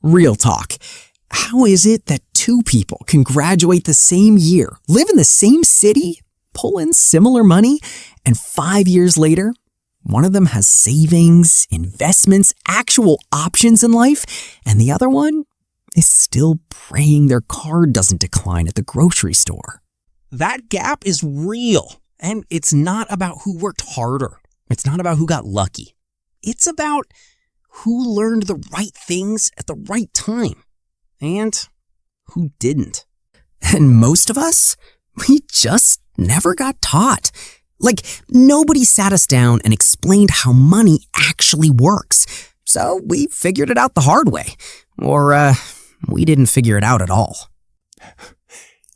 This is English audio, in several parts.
Real talk. How is it that two people can graduate the same year, live in the same city, pull in similar money, and 5 years later, one of them has savings, investments, actual options in life, and the other one is still praying their card doesn't decline at the grocery store? That gap is real, and it's not about who worked harder. It's not about who got lucky. It's about who learned the right things at the right time and who didn't. And most of us, we just never got taught. Like, nobody sat us down and explained how money actually works. So we figured it out the hard way. Or, we didn't figure it out at all.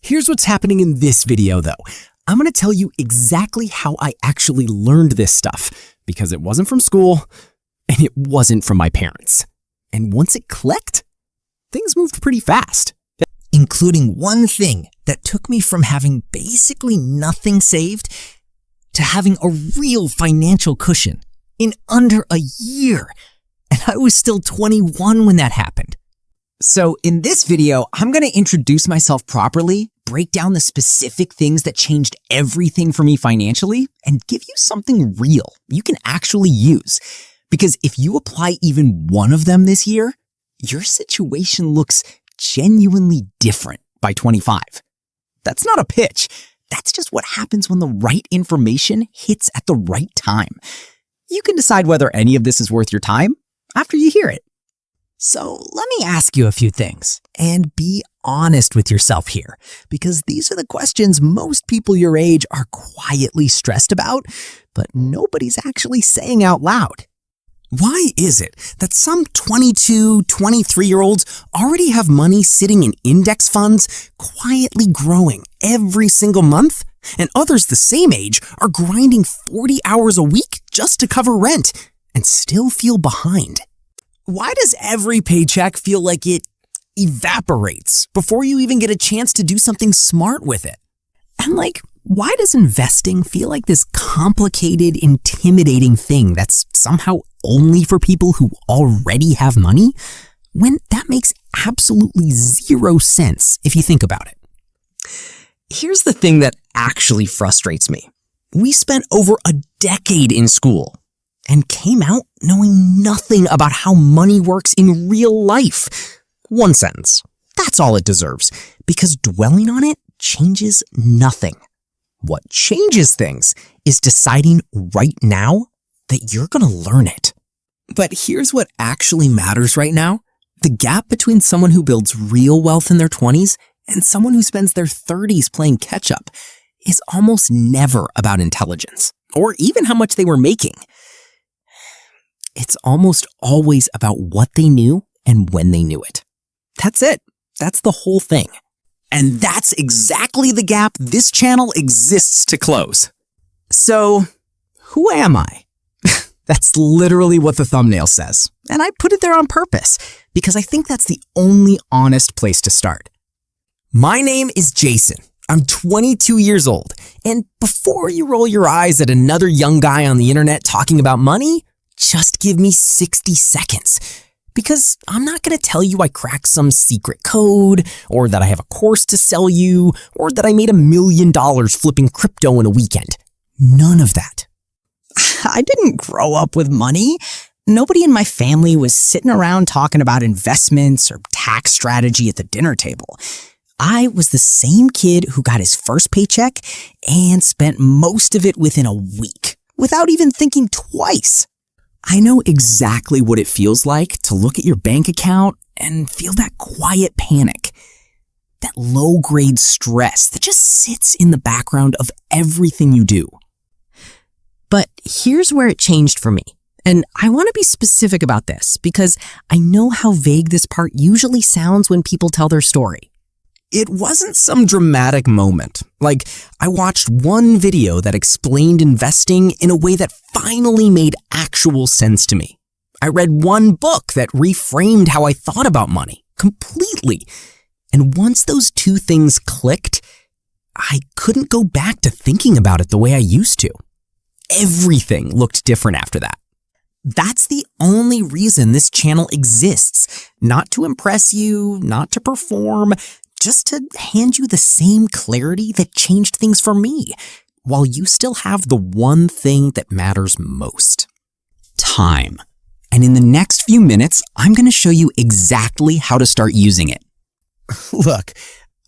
Here's what's happening in this video, though. I'm going to tell you exactly how I actually learned this stuff, because it wasn't from school, and it wasn't from my parents. And once it clicked, things moved pretty fast. Including one thing that took me from having basically nothing saved to having a real financial cushion in under a year. And I was still 21 when that happened. So in this video, I'm going to introduce myself properly, break down the specific things that changed everything for me financially, and give you something real you can actually use. Because if you apply even one of them this year, your situation looks genuinely different by 25. That's not a pitch. That's just what happens when the right information hits at the right time. You can decide whether any of this is worth your time after you hear it. So let me ask you a few things, and be honest with yourself here, because these are the questions most people your age are quietly stressed about, but nobody's actually saying out loud. Why is it that some 22, 23-year-olds already have money sitting in index funds, quietly growing every single month, and others the same age are grinding 40 hours a week just to cover rent and still feel behind? Why does every paycheck feel like it evaporates before you even get a chance to do something smart with it? And why does investing feel like this complicated, intimidating thing that's somehow only for people who already have money, when that makes absolutely zero sense if you think about it? Here's the thing that actually frustrates me. We spent over a decade in school and came out knowing nothing about how money works in real life. One sentence. That's all it deserves, because dwelling on it changes nothing. What changes things is deciding right now that you're going to learn it. But here's what actually matters right now. The gap between someone who builds real wealth in their 20s and someone who spends their 30s playing catch-up is almost never about intelligence or even how much they were making. It's almost always about what they knew and when they knew it. That's it. That's the whole thing. And that's exactly the gap this channel exists to close. So, who am I? That's literally what the thumbnail says. And I put it there on purpose because I think that's the only honest place to start. My name is Jason. I'm 22 years old. And before you roll your eyes at another young guy on the internet talking about money, just give me 60 seconds. Because I'm not going to tell you I cracked some secret code, or that I have a course to sell you, or that I made $1 million flipping crypto in a weekend. None of that. I didn't grow up with money. Nobody in my family was sitting around talking about investments or tax strategy at the dinner table. I was the same kid who got his first paycheck and spent most of it within a week, without even thinking twice. I know exactly what it feels like to look at your bank account and feel that quiet panic, that low-grade stress that just sits in the background of everything you do. But here's where it changed for me. And I want to be specific about this because I know how vague this part usually sounds when people tell their story. It wasn't some dramatic moment. Like, I watched one video that explained investing in a way that finally made actual sense to me. I read one book that reframed how I thought about money completely. And once those two things clicked, I couldn't go back to thinking about it the way I used to. Everything looked different after that. That's the only reason this channel exists. Not to impress you, not to perform, just to hand you the same clarity that changed things for me, while you still have the one thing that matters most: time. And in the next few minutes, I'm going to show you exactly how to start using it. Look,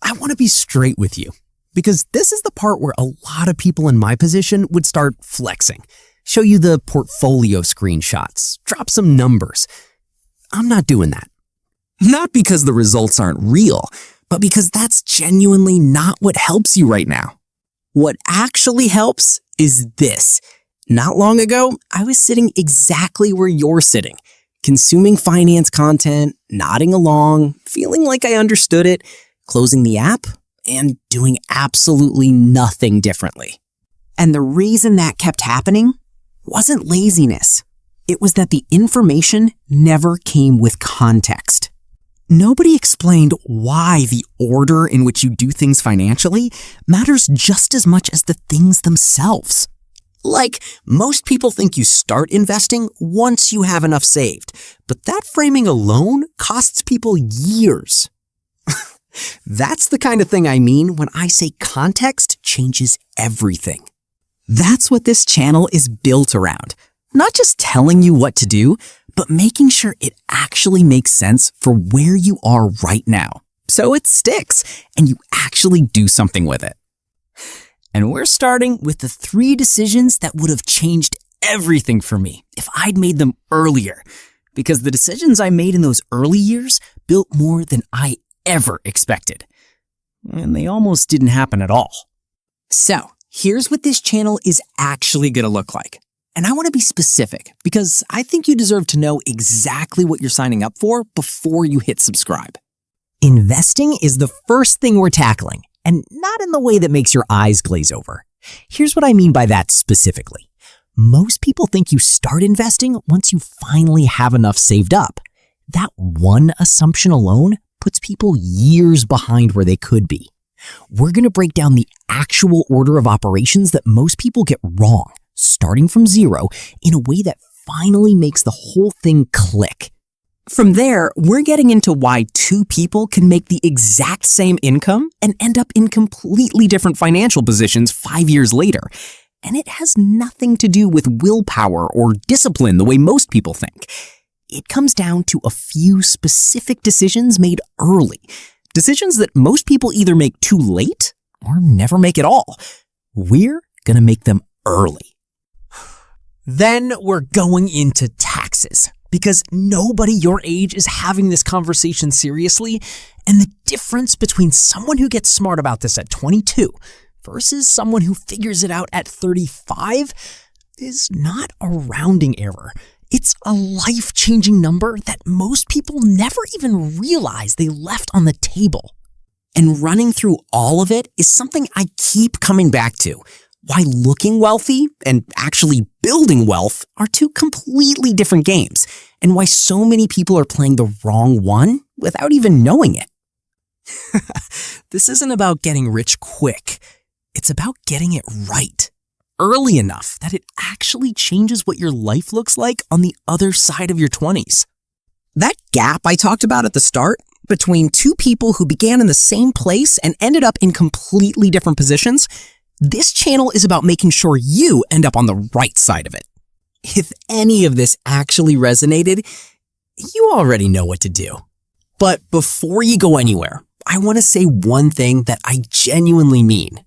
I want to be straight with you, because this is the part where a lot of people in my position would start flexing. Show you the portfolio screenshots, drop some numbers. I'm not doing that. Not because the results aren't real, but because that's genuinely not what helps you right now. What actually helps is this. Not long ago, I was sitting exactly where you're sitting, consuming finance content, nodding along, feeling like I understood it, closing the app, and doing absolutely nothing differently. And the reason that kept happening wasn't laziness. It was that the information never came with context. Nobody explained why the order in which you do things financially matters just as much as the things themselves. Like, most people think you start investing once you have enough saved, but that framing alone costs people years. That's the kind of thing I mean when I say context changes everything. That's what this channel is built around. Not just telling you what to do, but making sure it actually makes sense for where you are right now, so it sticks and you actually do something with it. And we're starting with the 3 decisions that would have changed everything for me if I'd made them earlier, because the decisions I made in those early years built more than I ever expected. And they almost didn't happen at all. So, here's what this channel is actually going to look like. And I want to be specific because I think you deserve to know exactly what you're signing up for before you hit subscribe. Investing is the first thing we're tackling, and not in the way that makes your eyes glaze over. Here's what I mean by that specifically. Most people think you start investing once you finally have enough saved up. That one assumption alone puts people years behind where they could be. We're going to break down the actual order of operations that most people get wrong, starting from zero, in a way that finally makes the whole thing click. From there, we're getting into why 2 people can make the exact same income and end up in completely different financial positions 5 years later. And it has nothing to do with willpower or discipline the way most people think. It comes down to a few specific decisions made early. Decisions that most people either make too late or never make at all. We're going to make them early. Then we're going into taxes, because nobody your age is having this conversation seriously, and the difference between someone who gets smart about this at 22 versus someone who figures it out at 35 is not a rounding error. It's a life-changing number that most people never even realize they left on the table. And running through all of it is something I keep coming back to. Why looking wealthy and actually building wealth are 2 completely different games, and why so many people are playing the wrong one without even knowing it. This isn't about getting rich quick. It's about getting it right, early enough that it actually changes what your life looks like on the other side of your 20s. That gap I talked about at the start between 2 people who began in the same place and ended up in completely different positions, this channel is about making sure you end up on the right side of it. If any of this actually resonated, you already know what to do. But before you go anywhere, I want to say one thing that I genuinely mean.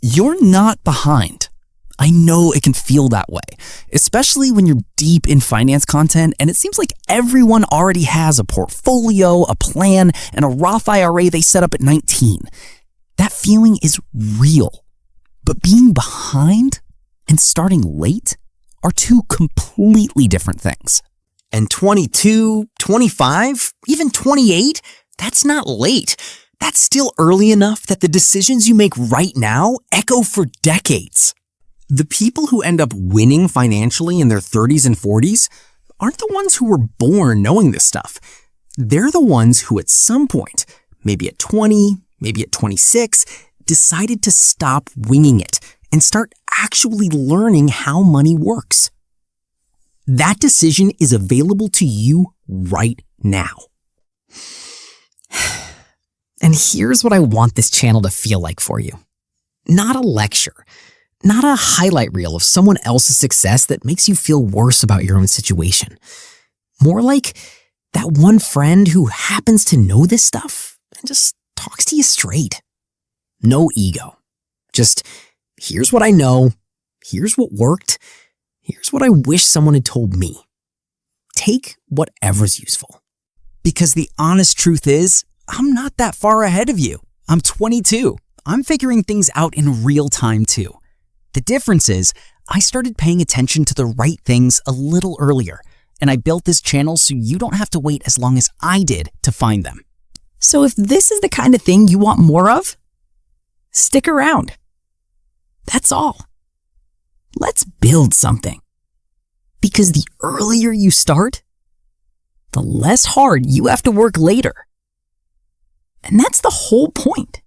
You're not behind. I know it can feel that way, especially when you're deep in finance content and it seems like everyone already has a portfolio, a plan, and a Roth IRA they set up at 19. That feeling is real. But being behind and starting late are 2 completely different things. And 22, 25, even 28, that's not late. That's still early enough that the decisions you make right now echo for decades. The people who end up winning financially in their 30s and 40s aren't the ones who were born knowing this stuff. They're the ones who at some point, maybe at 20, maybe at 26, decided to stop winging it and start actually learning how money works. That decision is available to you right now. And here's what I want this channel to feel like for you. Not a lecture, not a highlight reel of someone else's success that makes you feel worse about your own situation. More like that one friend who happens to know this stuff and just talks to you straight. No ego. Just, here's what I know, here's what worked, here's what I wish someone had told me. Take whatever's useful. Because the honest truth is, I'm not that far ahead of you. I'm 22. I'm figuring things out in real time too. The difference is, I started paying attention to the right things a little earlier, and I built this channel so you don't have to wait as long as I did to find them. So if this is the kind of thing you want more of, stick around. That's all. Let's build something. Because the earlier you start, the less hard you have to work later. And that's the whole point.